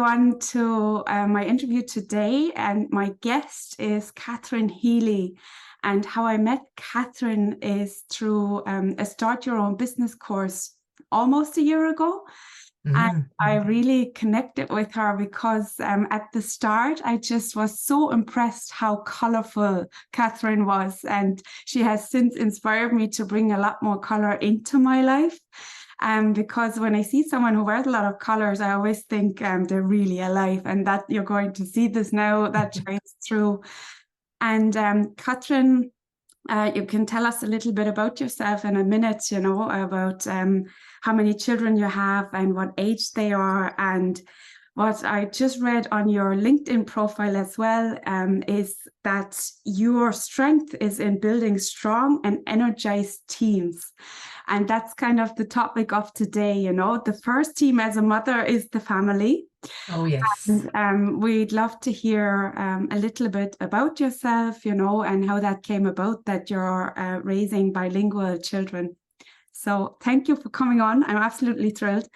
everyone to my interview today, and my guest is Catherine Healy. And how I met Catherine is through a Start Your Own Business course almost a year ago. And I really connected with her because at the start, I just was so impressed how colorful Catherine was. And she has since inspired me to bring a lot more color into my life. Because when I see someone who wears a lot of colors, I always think they're really alive, and that you're going to see this now that shines through. And Catherine, you can tell us a little bit about yourself in a minute, about how many children you have and what age they are. And what I just read on your LinkedIn profile as well is that your strength is in building strong and energized teams. And that's kind of the topic of today. The first team as a mother is the family. Oh, yes. And we'd love to hear a little bit about yourself, and how that came about, that you're raising bilingual children. So thank you for coming on. I'm absolutely thrilled.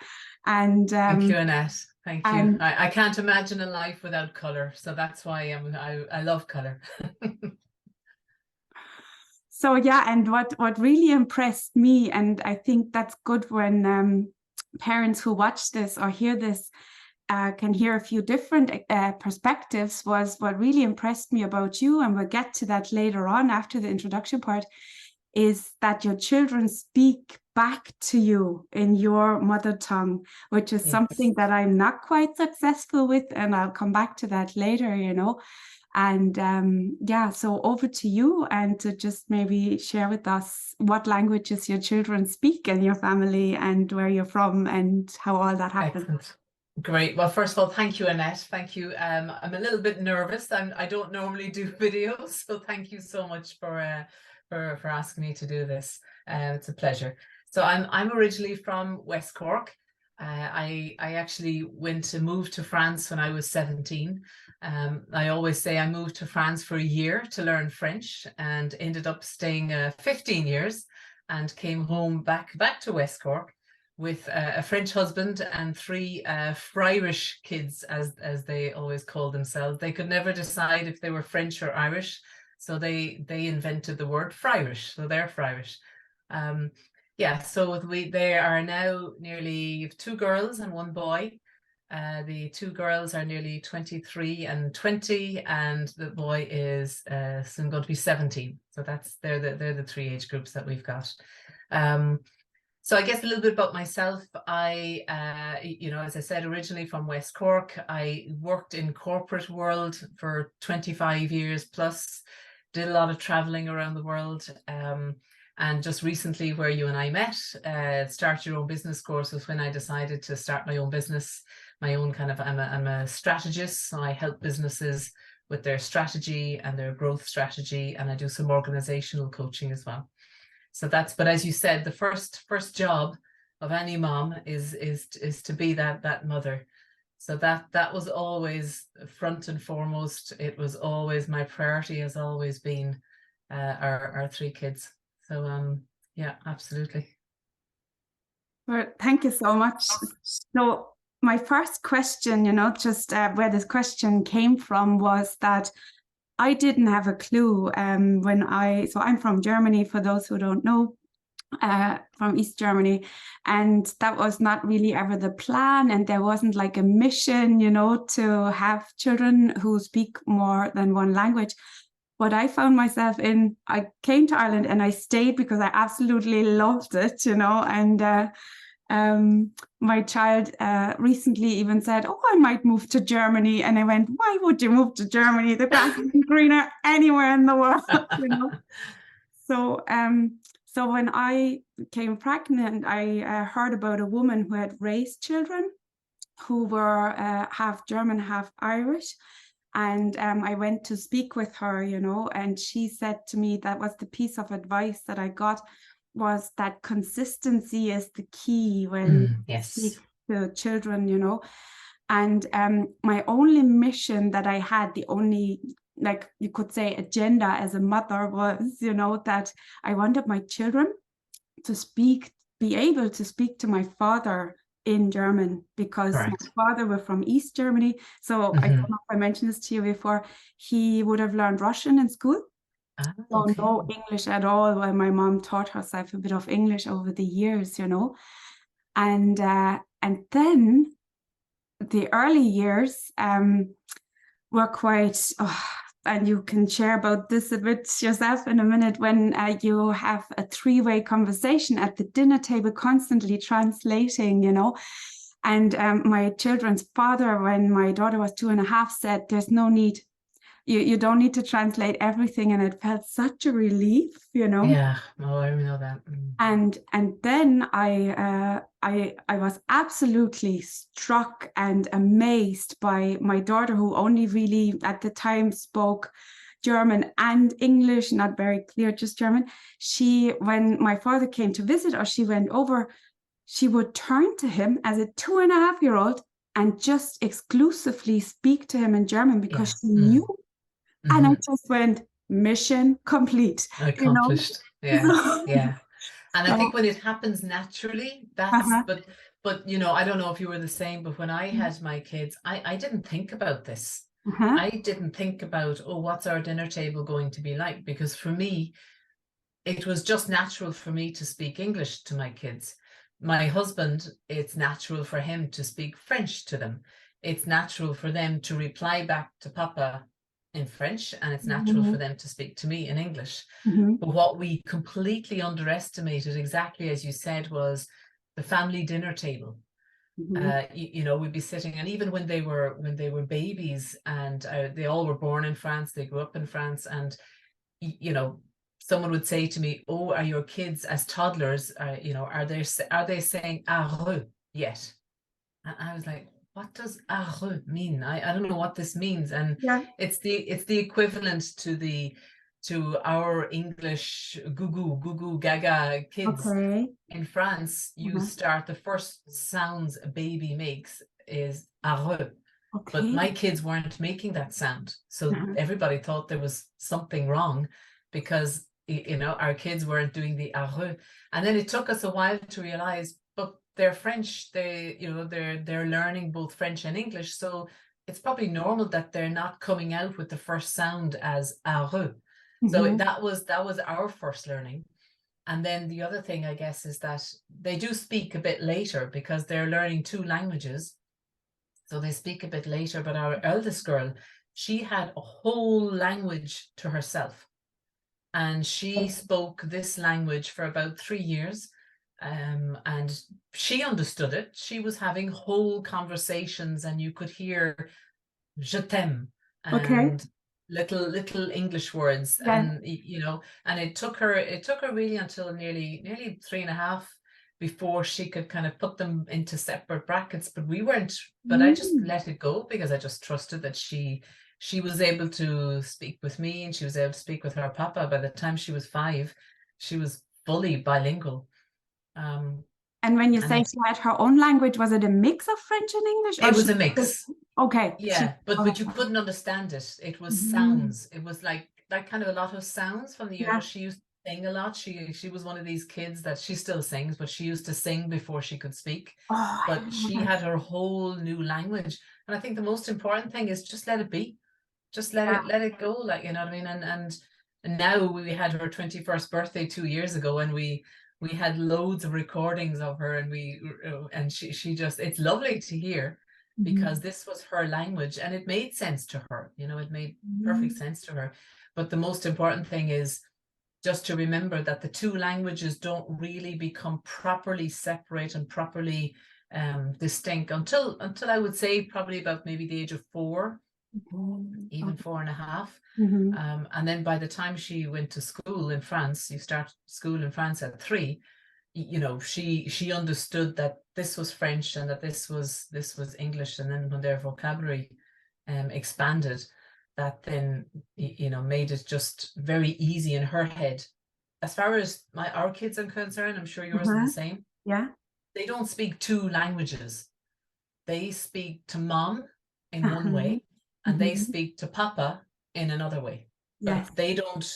And thank you, Annette. Thank you. I can't imagine a life without color. So that's why I love color. So yeah, and what really impressed me, and I think that's good when parents who watch this or hear this can hear a few different perspectives, was what really impressed me about you, and we'll get to that later on after the introduction part, is that your children speak back to you in your mother tongue, which is something that I'm not quite successful with, and I'll come back to that later, And so over to you, and to just maybe share with us what languages your children speak in your family and where you're from and how all that happened. Excellent. Great. Well, first of all, thank you, Annette. Thank you. I'm a little bit nervous. I don't normally do videos, so thank you so much for asking me to do this. It's a pleasure. So I'm originally from West Cork. I actually moved to France when I was 17. I always say I moved to France for a year to learn French, and ended up staying 15 years, and came home back to West Cork with a French husband and 3 Irish kids, as they always call themselves. They could never decide if they were French or Irish, so they invented the word Friarish, so they're Friarish. So they are now nearly 2 girls and 1 boy. The 2 girls are nearly 23 and 20, and the boy is soon going to be 17. So they're the 3 age groups that we've got. So I guess a little bit about myself. I, as I said, originally from West Cork. I worked in corporate world for 25 years plus, did a lot of traveling around the world. And just recently, where you and I met, Start Your Own Business course was when I decided to start my own business, my own kind of, I'm a strategist, so I help businesses with their strategy and their growth strategy, and I do some organizational coaching as well. So but as you said, the first job of any mom is to be that mother. So that was always front and foremost. It was always my priority, has always been our 3 kids. So yeah, absolutely. Well, thank you so much. So my first question, just where this question came from, was that I didn't have a clue so I'm from Germany, for those who don't know, from East Germany, and that was not really ever the plan, and there wasn't like a mission, to have children who speak more than 1 language. What I found myself in, I came to Ireland and I stayed because I absolutely loved it, and my child recently even said, "Oh, I might move to Germany." And I went, "Why would you move to Germany? The grass is greener anywhere in the world." So when I became pregnant, I heard about a woman who had raised children who were half German, half Irish. And I went to speak with her, and she said to me, that was the piece of advice that I got, was that consistency is the key when you speak to children, And my only mission that I had, the only, like you could say, agenda as a mother was, that I wanted my children to be able to speak to my father in German because my Correct. father was from East Germany. So I don't know if I mentioned this to you before. He would have learned Russian in school. Ah, So okay. no English at all, while my mom taught herself a bit of English over the years, you know. And then the early years were quite, and you can share about this a bit yourself in a minute, when you have a three-way conversation at the dinner table, constantly translating, you know. And my children's father, when my daughter was 2.5, said, "There's no need. You don't need to translate everything." And it felt such a relief, you know. Yeah, oh, I know that. And then I was absolutely struck and amazed by my daughter, who only really at the time spoke German and English, not very clear, just German. She, when my father came to visit or she went over, she would turn to him as a 2.5-year-old and just exclusively speak to him in German because she knew. And I just went, mission complete, you know. Accomplished. Yeah, yeah. And I think So, when it happens naturally, that's, uh-huh, but you know, I don't know if you were the same, but when I had my kids, I didn't think about this. uh-huh. I didn't think about, oh, what's our dinner table going to be like? Because for me, it was just natural for me to speak English to my kids. My husband, it's natural for him to speak French to them. It's natural for them to reply back to Papa in French, and it's natural for them to speak to me in English. Mm-hmm. But what we completely underestimated, exactly as you said, was the family dinner table. Mm-hmm. You know, we'd be sitting, and even when they were babies, and they all were born in France, they grew up in France, and you know, someone would say to me, "Oh, are your kids as toddlers? You know, are they saying areux yet?" And I was like, "What does areux mean? I don't know what this means." And Yeah. it's the equivalent to our English goo gaga kids. Okay. In France, you Uh-huh. start, the first sounds a baby makes is areux. But Okay. my kids weren't making that sound. So Uh-huh. everybody thought there was something wrong because, you know, our kids weren't doing the areux. And then it took us a while to realize, but they're French. You know, they're learning both French and English. So it's probably normal that they're not coming out with the first sound as areux. So Mm-hmm. that was our first learning. And then the other thing, I guess, is that they do speak a bit later because they're learning two languages. So they speak a bit later, but our eldest girl, she had a whole language to herself. And she spoke this language for about 3 years. And she understood it. She was having whole conversations, and you could hear je t'aime Okay. and little English words. Yeah. And you know, and it took her really until nearly 3.5 before she could kind of put them into separate brackets. But we weren't, but I just Mm. let it go because I just trusted that she was able to speak with me, and she was able to speak with her papa. By the time she was 5, she was fully bilingual. um And when you and say I she had her own language, was it a mix of French and English, or It was she a just, mix. okay, she, Yeah, but you couldn't understand it. It was Mhm. sounds. It was like kind of a lot of sounds from the, you know, Yeah. she used to sing a lot. She was one of these kids that she still sings, but she used to sing before she could speak. Oh, I But love she it. had her whole new language. And I think the most important thing is just let it be. Just Yeah. let it go, like, you know what I mean? And now we had her 21st birthday 2 years ago, and we had loads of recordings of her, and she just, it's lovely to hear Mhm. because this was her language and it made sense to her. You know, it made perfect Mhm. sense to her. But the most important thing is just to remember that the two languages don't really become properly separate and properly distinct until I would say probably about maybe the age of 4, even Okay. 4.5. Mhm. And then by the time she went to school in France, you start school in France at 3, you know, she understood that this was French and that this was English. And then when their vocabulary expanded, that then, you know, made it just very easy in her head. As far as our kids are concerned, I'm sure yours are the Uh-huh. same. Yeah. They don't speak two languages. They speak to mom in one Uh-huh. way, and they Mhm. speak to papa in another way. Yes. But they don't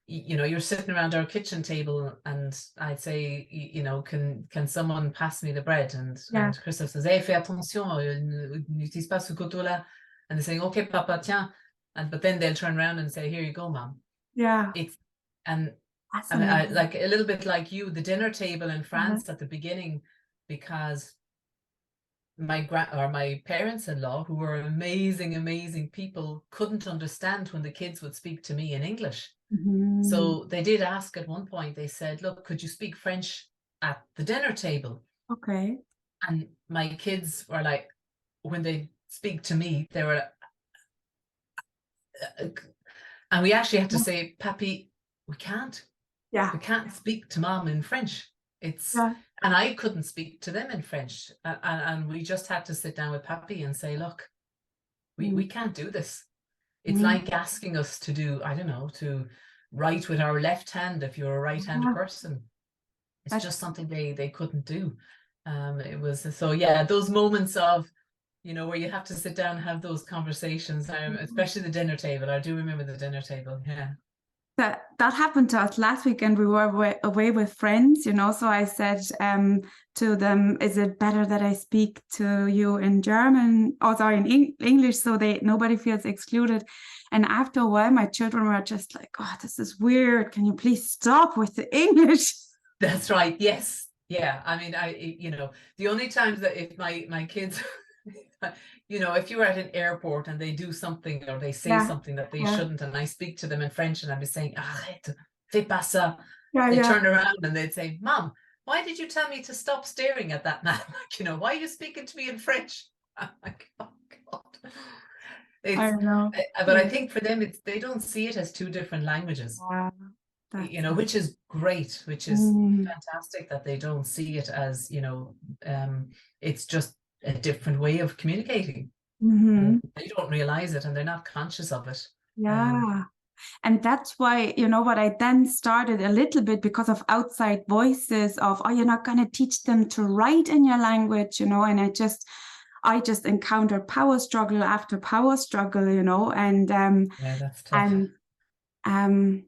you know, you're sitting around our kitchen table and I'd say, you know, can someone pass me the bread? Yeah. And Christophe says, hey, fais attention, n'utilise pas ce couteau-là. And they're saying, okay, papa, tiens. But then they'll turn around and say, here you go, mom. Yeah. It's, and I, Fascinating. like a little bit like you, the dinner table in France Uh-huh. at the beginning, because my parents-in-law, who were amazing people, couldn't understand when the kids would speak to me in English. Mhm. So they did ask at one point, they said, look, could you speak French at the dinner table? Okay. And my kids were like, when they speak to me, they were, and we actually had to say, Papi, we can't Yeah. speak to mom in French. It's, Yeah. and I couldn't speak to them in French. And we just had to sit down with Papi and say, look, we can't do this. It's Mm. like asking us to do, I don't know, to write with our left hand if you're a right-hand Yeah. person. It's That's just something they couldn't do. It was, so yeah, those moments of, you know, where you have to sit down and have those conversations, especially the dinner table. I do remember the dinner table. Yeah. that happened to us last weekend. We were away with friends, you know. So I said to them, "Is it better that I speak to you in German, or sorry, in English, so nobody feels excluded?" And after a while, my children were just like, "Oh, this is weird. Can you please stop with the English?" That's right. Yes. Yeah. I mean, you know, the only times that if my kids, you know, if you were at an airport and they do something or they say Yeah, something that they yeah, shouldn't, and I speak to them in French and I'd be saying, arrête, fais pas ça. yeah, They yeah. turn around and they'd say, Mom, why did you tell me to stop staring at that man? Like, you know, why are you speaking to me in French? I'm like, oh God. I It's, know. but I think for them, it's, they don't see it as two different languages, Yeah, you that's know, which is great, which is mm, fantastic that they don't see it as, you know, it's just a different way of communicating. mhm. They don't realize it and they're not conscious of it. Yeah. And that's why, you know, what I then started a little bit because of outside voices of, oh, you're not going to teach them to write in your language, you know, and I just encountered power struggle after power struggle, you know, Yeah, that's tough. and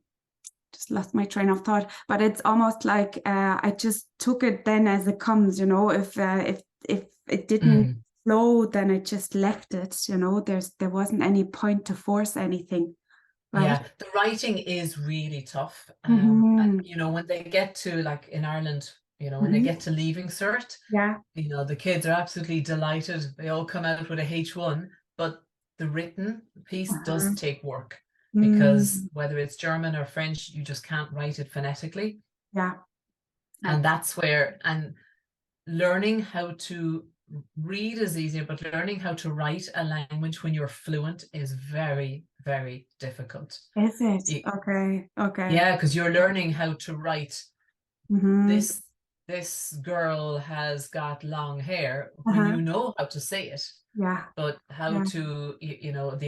just lost my train of thought, but it's almost like I just took it then as it comes, you know, if it didn't flow, then I just left it, you know, there wasn't any point to force anything. Right. Yeah, the writing is really tough. Mm-hmm. You know, when they get to, like in Ireland, you know, when they Mm-hmm. get to leaving cert, Yeah. you know, the kids are absolutely delighted. They all come out with a H1, but the written piece does Uh-huh. take work because Mm. whether it's German or French, you just can't write it phonetically. Yeah. And that's where, and learning how to read is easier, but learning how to write a language when you're fluent is very difficult. Is it? Okay. Okay. Yeah, because you're learning how to write Mm-hmm. this girl has got long hair when Uh-huh. you know how to say it, Yeah. but how Yeah. to, you know,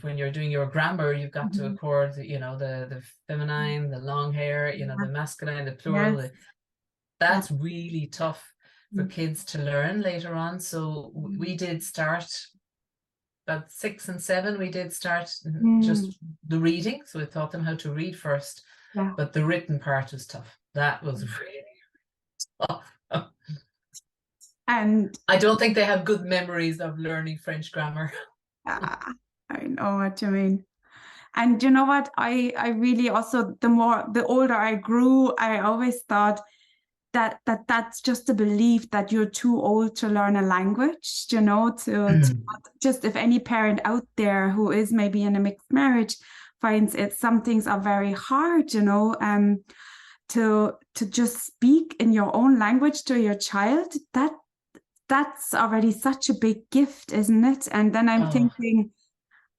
when you're doing your grammar, you've got to Mm-hmm. accord, you know, the feminine, the long hair, you know, Yeah. the masculine, the plural. Yes. Yeah. That's really tough for kids to learn later on. So we Mm-hmm. did start about 6 and 7. We did start Mm. just the reading, so we taught them how to read first, Yeah. but the written part was tough. That was really tough. And I don't think they have good memories of learning French grammar. I know what you mean. And you know what? I really also, the older I grew, I always thought that's just a belief that you're too old to learn a language, you know, to just, if any parent out there who is maybe in a mixed marriage finds it, some things are very hard, you know, to just speak in your own language to your child, that's already such a big gift, isn't it? And then I'm Oh, thinking,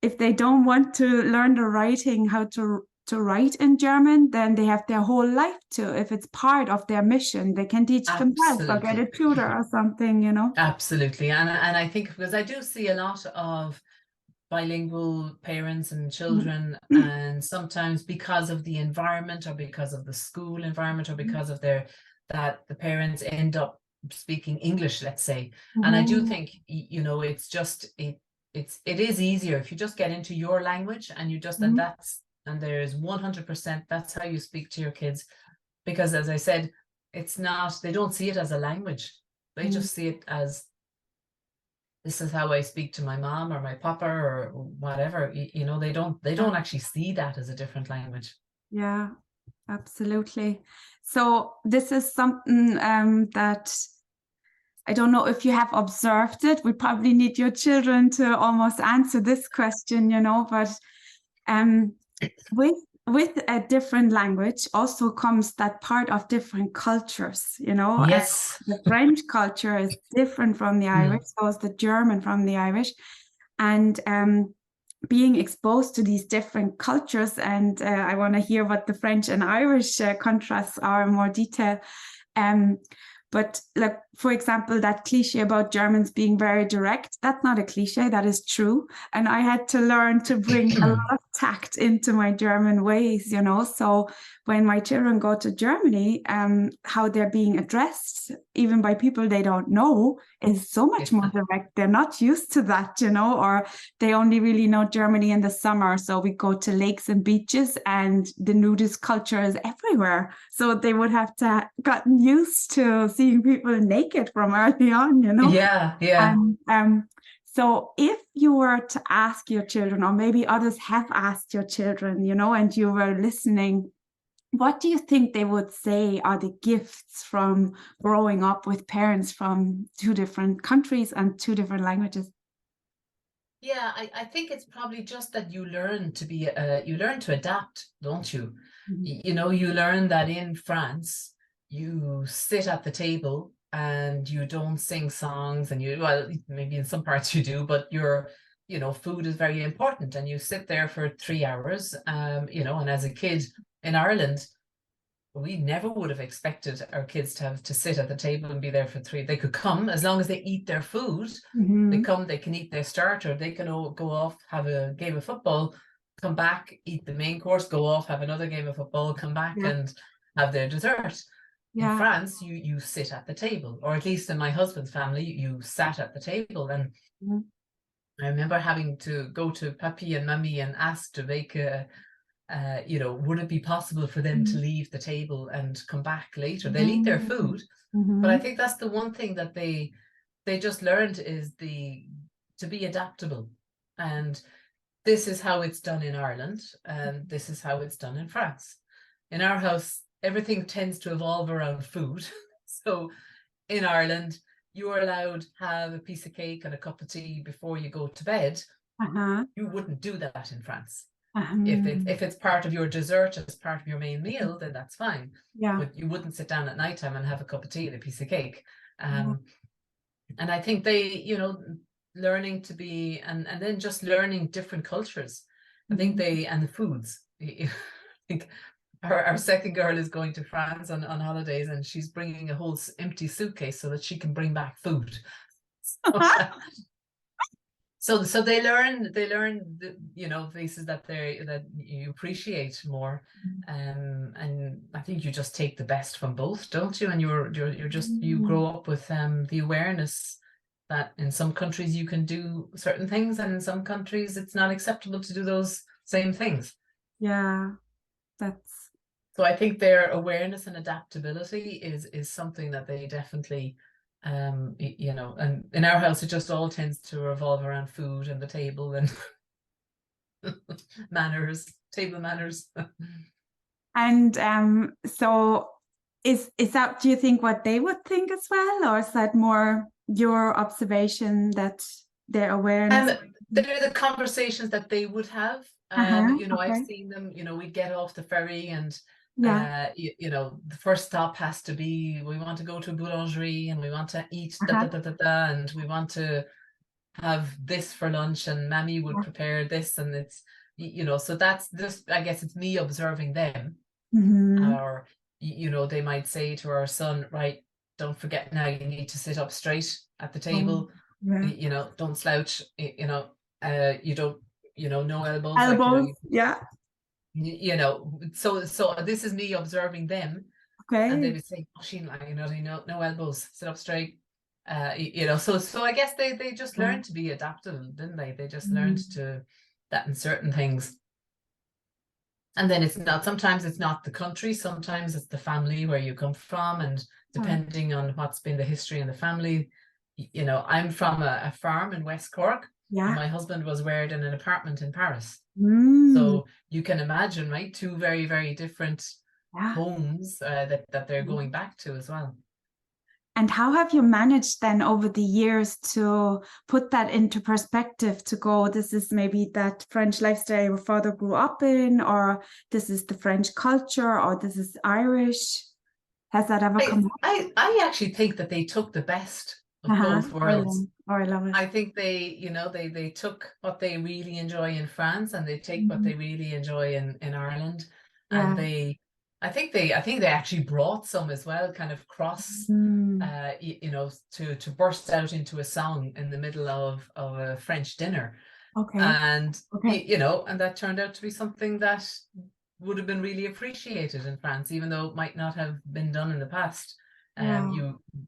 if they don't want to learn the writing, how to write in German, then they have their whole life to. If it's part of their mission, they can teach themselves or get a absolutely. tutor or something, you know. Absolutely. And I think because I do see a lot of bilingual parents and children, and sometimes because of the environment or because of the school environment or because of that the parents end up speaking English, let's say. And I do think, you know, it's just it is easier if you just get into your language and you just, and and there's 100% that's how you speak to your kids. Because as I said, it's not, they don't see it as a language. They just see it as, this is how I speak to my mom or my papa or whatever. You know, they don't actually see that as a different language. Yeah, absolutely. So this is something that I don't know if you have observed it. We probably need your children to almost answer this question, you know, but with a different language also comes that part of different cultures, you know. Yes. The French culture is different from the Irish, so is the German from the Irish. And being exposed to these different cultures, and I want to hear what the French and Irish contrasts are in more detail. But like, for example, that cliche about Germans being very direct, that's not a cliche, that is true. And I had to learn to bring a lot of tact into my German ways, you know. So when my children go to Germany, how they're being addressed, even by people they don't know, is so much more direct. They're not used to that, you know, or they only really know Germany in the summer. So we go to lakes and beaches, and the nudist culture is everywhere. So they would have to gotten used to seeing people naked from early on, you know. Yeah, yeah. So if you were to ask your children, or maybe others have asked your children, you know, and you were listening, what do you think they would say are the gifts from growing up with parents from two different countries and two different languages? Yeah, I think it's probably just that you learn to be, you learn to adapt, don't you? You know, you learn that in France, you sit at the table and you don't sing songs, and you, well, maybe in some parts you do, but you're, you know, food is very important, and you sit there for 3 hours, you know, and as a kid in Ireland, we never would have expected our kids to have to sit at the table and be there for 3. They could come as long as they eat their food. They come, they can eat their starter, they can all go off, have a game of football, come back, eat the main course, go off, have another game of football, come back and have their dessert. In France, you sit at the table, or at least in my husband's family, you sat at the table. And I remember having to go to Papi and Mummy and ask to make you know, would it be possible for them to leave the table and come back later? They'll eat their food, but I think that's the one thing that they just learned is to be adaptable. And this is how it's done in Ireland, and this is how it's done in France. In our house, everything tends to evolve around food. So in Ireland, you are allowed to have a piece of cake and a cup of tea before you go to bed. You wouldn't do that in France. If it's part of your dessert as part of your main meal, then that's fine. But you wouldn't sit down at nighttime and have a cup of tea and a piece of cake. And I think they, you know, learning to be, and then just learning different cultures. I think they, and the foods. I think our second girl is going to France on holidays, and she's bringing a whole empty suitcase so that she can bring back food. So they learn the, you know, places that you appreciate more, and I think you just take the best from both, don't you? And you're just, you grow up with the awareness that in some countries you can do certain things, and in some countries it's not acceptable to do those same things. So I think their awareness and adaptability is something that they definitely, you know, and in our house it just all tends to revolve around food and the table and manners, table manners. And so is that, do you think, what they would think as well, or is that more your observation that their awareness? They're the conversations that they would have. You know, I've seen them, you know, we'd get off the ferry and you know, the first stop has to be, we want to go to a boulangerie and we want to eat and we want to have this for lunch, and Mammy would prepare this, and it's, you know, so that's just, I guess it's me observing them. Or, you know, they might say to our son, right, don't forget now, you need to sit up straight at the table. You know, don't slouch, you know, you don't, you know, no elbows. Elbows, like, you know, so this is me observing them. And they would say, oh, Sheen, like, you know, no elbows, sit up straight. You know, so I guess they just learned to be adaptable, didn't they? They just learned to that in certain things. And then it's not, sometimes it's not the country, sometimes it's the family where you come from, and Oh, depending on what's been the history in the family. You know, I'm from a farm in West Cork, and yeah. my husband was reared in an apartment in Paris. Mm, So you can imagine, right? Two very, very different yeah. homes that they're going back to as well. And how have you managed then over the years to put that into perspective, to go, this is maybe that French lifestyle your father grew up in, or this is the French culture, or this is Irish? Has that ever come up? I actually think that they took the best of Uh-huh. both worlds. Brilliant. Oh, I love it. I think they, you know, they took what they really enjoy in France, and they take what Mhm. they really enjoy in Ireland. And Yeah. I think they actually brought some as well, kind of cross, Mm. you know, to burst out into a song in the middle of a French dinner. Okay. And Okay. you know, and that turned out to be something that would have been really appreciated in France, even though it might not have been done in the past. Yeah.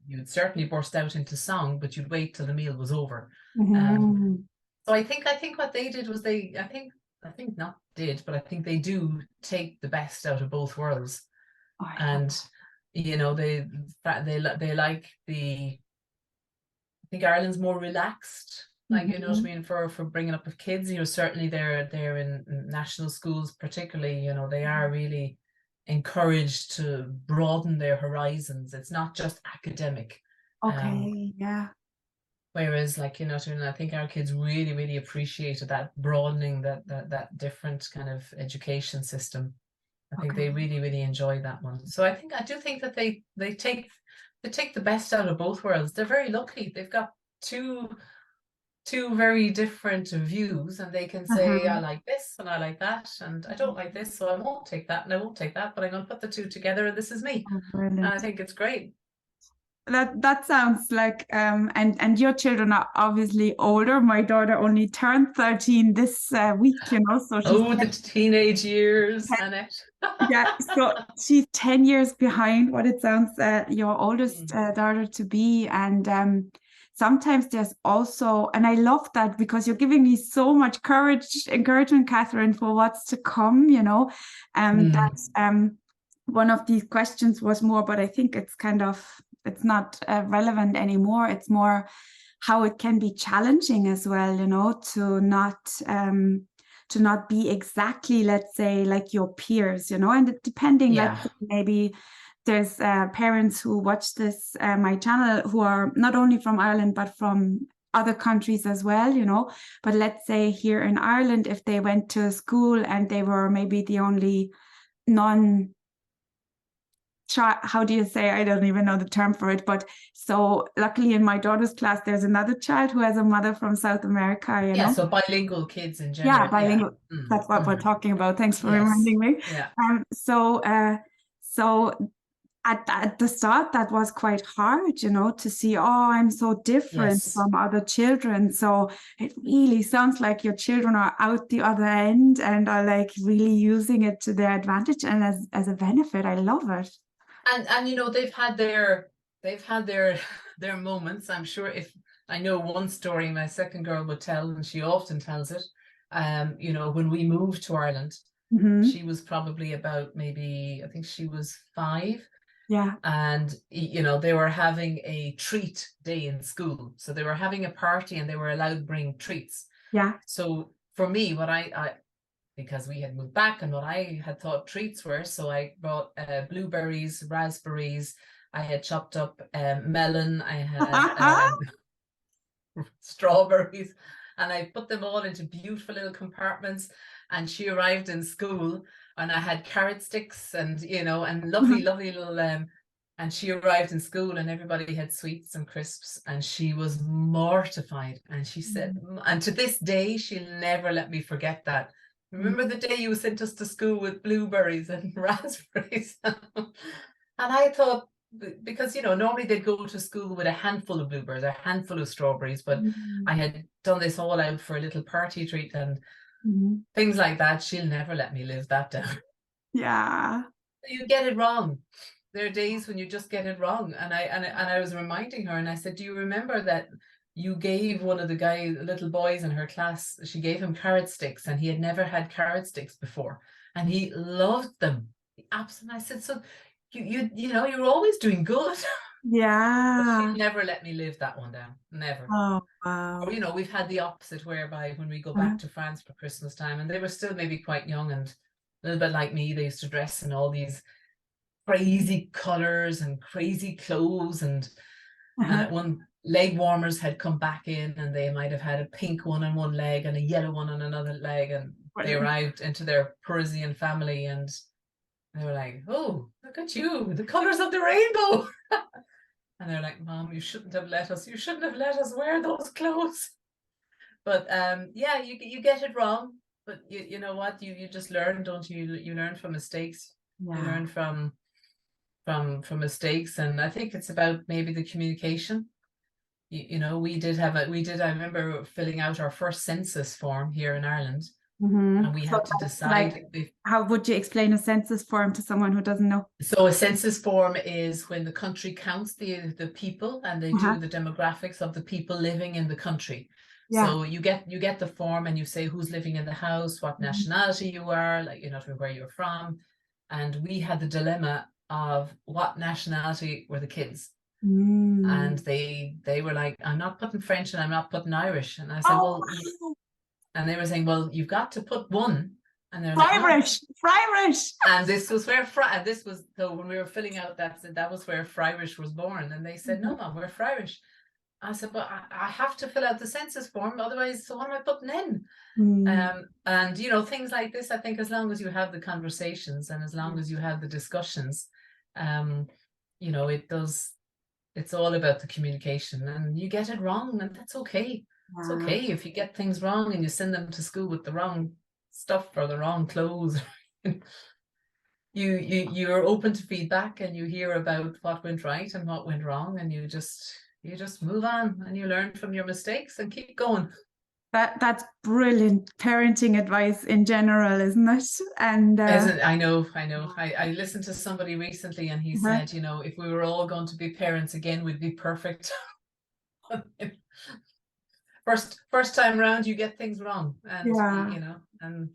You'd certainly burst out into song, but you'd wait till the meal was over. Um, Mm-hmm. so I think what they did was I think not did, but I think they do take the best out of both worlds. Oh, I love And you know, they like the, I think Ireland's more relaxed. it. Like, you know what I Mm-hmm. mean, for bringing up of kids. You know, certainly they're in national schools, particularly. You know, they are really encouraged to broaden their horizons. It's not just academic. Um, Okay. Yeah. Whereas, like, you know what I mean, I think our kids really, really appreciated that broadening, that different kind of education system. I think they Okay. really, really enjoy that one. So I do think that they take the best out of both worlds. They're very lucky. They've got two very different views, and they can say, I Uh-huh. like this and I like that, and I don't like this, so I won't take that and I won't take that, but I'm going to put the two together and this is me. Oh, And I brilliant. think it's great. That sounds like and your children are obviously older. My daughter only turned 13 this week, you know, so she's Oh, the teenage years, Annette. yeah, so she's 10 years behind what it sounds your oldest Mm. daughter to be. And sometimes there's also, and I love that because you're giving me so much encouragement, Catherine, for what's to come, you know. Mm. That one of these questions was more, but I think it's kind of, it's not relevant anymore. It's more how it can be challenging as well, you know, to not be exactly, let's say, like your peers, you know, and depending, let's Yeah. say maybe there's parents who watch this, my channel, who are not only from Ireland, but from other countries as well, you know. But let's say here in Ireland, if they went to school and they were maybe the only non how do you say, I don't even know the term for it, but so luckily in my daughter's class there's another child who has a mother from South America, you Yeah, know. so bilingual kids in Yeah, general. Yeah. bilingual. Mm. That's what we're Mm. talking about. Thanks for Yes. reminding me. Yeah. So at the start, that was quite hard, you know, to see, oh, I'm so different Yes. from other children. So it really sounds like your children are out the other end and are like really using it to their advantage and as a benefit. I love it. And you know, they've had their moments. I'm sure, if I know one story my second girl would tell, and she often tells it. You know, when we moved to Ireland, Hmm. she was probably about, maybe, I think she was 5, Yeah, and you know, they were having a treat day in school, so they were having a party and they were allowed to bring treats. yeah. So for me, what I because we had moved back, and what I had thought treats were, so I brought blueberries, raspberries, I had chopped up melon, I had strawberries, and I put them all into beautiful little compartments. And she arrived in school, and I had carrot sticks, and you know, and lovely, lovely little and she arrived in school and everybody had sweets and crisps, and she was mortified. And she said, and to this day, she'll never let me forget that. Remember the day you sent us to school with blueberries and raspberries? And I thought, because you know, normally they'd go to school with a handful of blueberries, a handful of strawberries, but Mhm. I had done this all out for a little party treat and Mhm. things like that. She'll never let me live that down. Yeah. You get it wrong. There are days when you just get it wrong. And I was reminding her, and I said, do you remember that you gave one of the little boys in her class, she gave him carrot sticks, and he had never had carrot sticks before. and he loved them. Absolutely. I said, so you know, you're always doing good. But she Yeah. never let me live that one down. Never. Oh, Or, wow. you know, we've had the opposite, whereby when we go Uh-huh. back to France for Christmas time, and they were still maybe quite young and a little bit like me, they used to dress in all these crazy colors and crazy clothes, and Uh-huh. one leg warmers had come back in, and they might have had a pink one on one leg and a yellow one on another leg, and they Brilliant. arrived into their Parisian family, and they were like, oh, look at you, the colors of the rainbow. And they're like, Mom, you shouldn't have let us wear those clothes. But yeah, you get it wrong, but you know what, you just learn, don't you? You learn from mistakes. You Yeah. learn from mistakes, and I think it's about maybe the communication. You know, I remember filling out our first census form here in Ireland, and we So had to that's like, decide if, how would you explain a census form to someone who doesn't know? so a census form is when the country counts the people, and they Uh-huh. do the demographics of the people living in the country. Yeah. So you get the form, and you say who's living in the house, what Mhm. nationality you are, like, you know, where you're from. And we had the dilemma of what nationality were the kids. And Mm. they were like, I'm not putting French and I'm not putting Irish. And I said, Oh, well, wow. and they were saying, well, you've got to put one. And they're like, no. Irish, Irish. And this was where this was, so when we were filling out that was where Friarish was born. And they said, no, Mom, we're Friarish. I said, but I have to fill out the census form, otherwise, so what am I putting in? Mm. And you know, things like this, I think as long as you have the conversations and as long Yeah. as you have the discussions, um, you know, it's all about the communication, and you get it wrong, and that's okay. It's Yeah. okay if you get things wrong and you send them to school with the wrong stuff or the wrong clothes. You're open to feedback, and you hear about what went right and what went wrong, and you just move on, and you learn from your mistakes and keep going. That's brilliant parenting advice in general, isn't it? And Isn't I know. I listened to somebody recently, and he uh-huh. said, you know, if we were all going to be parents again, we'd be perfect. First time round, you get things wrong, and Yeah. you know, and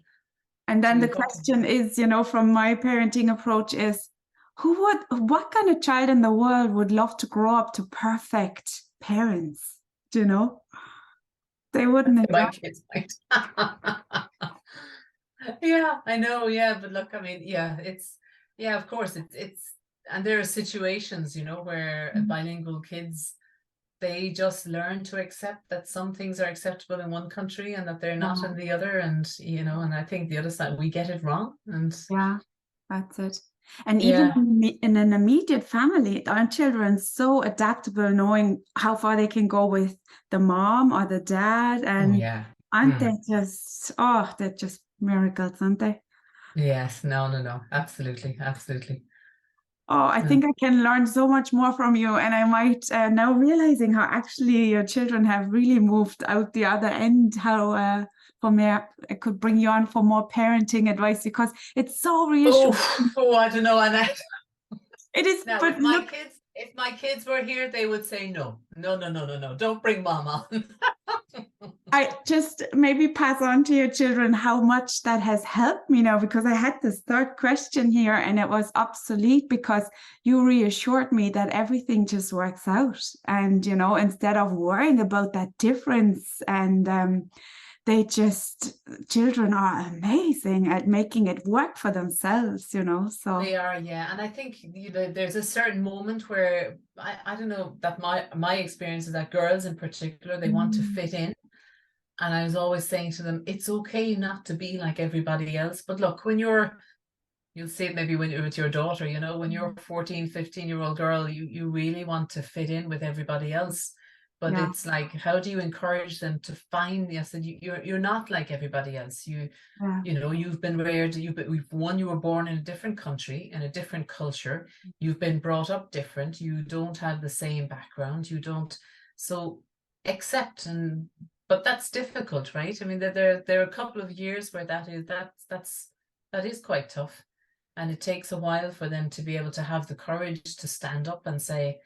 And then the you hope. question is, from my parenting approach is, what kind of child in the world would love to grow up to perfect parents? Do you know? They wouldn't enjoy. My kids might. Yeah, I know. Yeah, but look, I mean, yeah, yeah, of course, and there are situations, you know, where bilingual kids, they just learn to accept that some things are acceptable in one country and that they're not in Yeah, the other, and you know, and I think the other side, we get it wrong, and yeah, that's it. And even yeah, in an immediate family, our children so adaptable, knowing how far they can go with the mom or the dad, oh and yeah. aren't Hmm. they just, oh, they're just miracles, aren't they? Yes, no, no, no, absolutely, absolutely. Oh, I No. think I can learn so much more from you. And I might now realizing how actually your children have really moved out the other end, how from there I could bring you on for more parenting advice because it's so reassuring. Oh, I don't know, Annette. It is, Now, but look, if my kids were here, they would say no, no, no, no, no, no. Don't bring mom on. I just maybe pass on to your children how much that has helped me now because I had this third question here and it was obsolete because you reassured me that everything just works out. And, instead of worrying about that difference and children are amazing at making it work for themselves, so. They are, yeah. And I think there's a certain moment where I don't know, that my experience is that girls in particular, they want to fit in. And I was always saying to them, it's okay not to be like everybody else. But look, you'll see it maybe when you're with your daughter, you know, when you're 14, 15-year-old girl, you really want to fit in with everybody else. But Yeah, it's like, how do you encourage them to find, yes, that you're not like everybody else. yeah, You know, you've been reared, you were born in a different country, in a different culture. You've been brought up different. You don't have the same background. You don't, so accept. But that's difficult, right? I mean, there are a couple of years where that is quite tough. And it takes a while for them to be able to have the courage to stand up and say,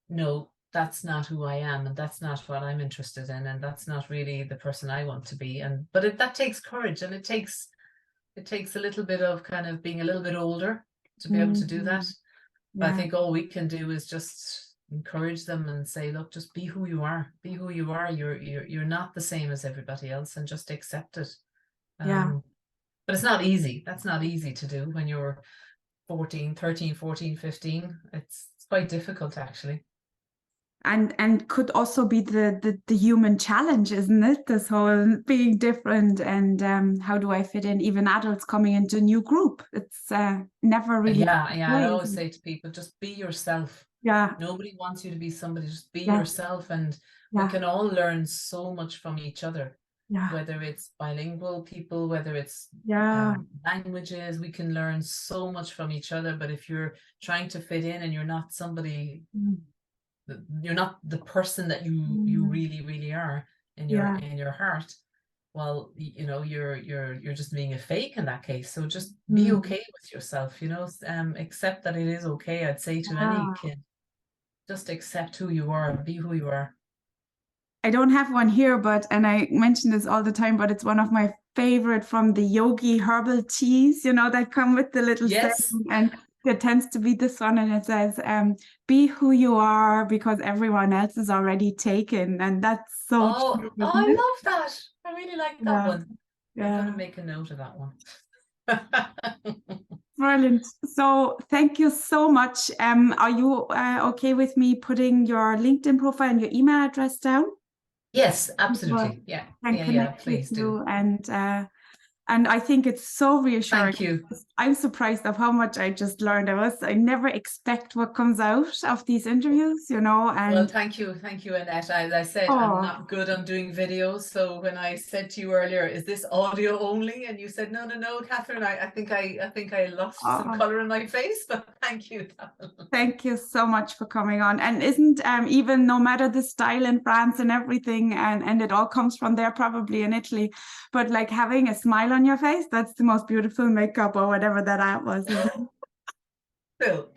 no, that's not who I am, and that's not what I'm interested in, and that's not really the person I want to be. But that takes courage, and it takes It takes a little bit of kind of being a little bit older to be able to do that. But I think all we can do is just encourage them and say, look, just be who you are. Be who you are. You're not the same as everybody else, and just accept it. But it's not easy. That's not easy to do when you're 14, 13, 14, 15. It's quite difficult, actually. And could also be the human challenge, isn't it? This whole being different and how do I fit in? Even adults coming into a new group, it's never really. I always say to people, just be yourself. Nobody wants you to be somebody. Just be yourself, and we can all learn so much from each other. Whether it's bilingual people, whether it's languages, we can learn so much from each other. But if you're trying to fit in and you're not somebody, you're not the person that you really are in your heart, well, you know, you're just being a fake in that case. So just be okay with yourself, you know, accept that it is okay. I'd say to any kid, just accept who you are, be who you are. I don't have one here, and I mention this all the time, but it's one of my favorite from the yogi herbal teas, you know, that come with the little saying, and it tends to be this one, and it says, be who you are because everyone else is already taken. And that's so true. I love that. I really like that one. I'm going to make a note of that one. Brilliant. So thank you so much. Are you okay with me putting your LinkedIn profile and your email address down? Yes, absolutely. Please do. And I think it's so reassuring. Thank you. I'm surprised of how much I just learned. I never expect what comes out of these interviews, you know. And well, thank you, Annette. As I said, I'm not good on doing videos. So when I said to you earlier, is this audio only? And you said, no, Catherine. I think I lost some color in my face, but thank you. Thank you so much for coming on. And isn't even no matter the style in France and everything, and it all comes from there, probably in Italy, but like having a smile on your face, that's the most beautiful makeup or whatever that was. Cool.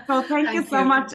Well, thank you so much.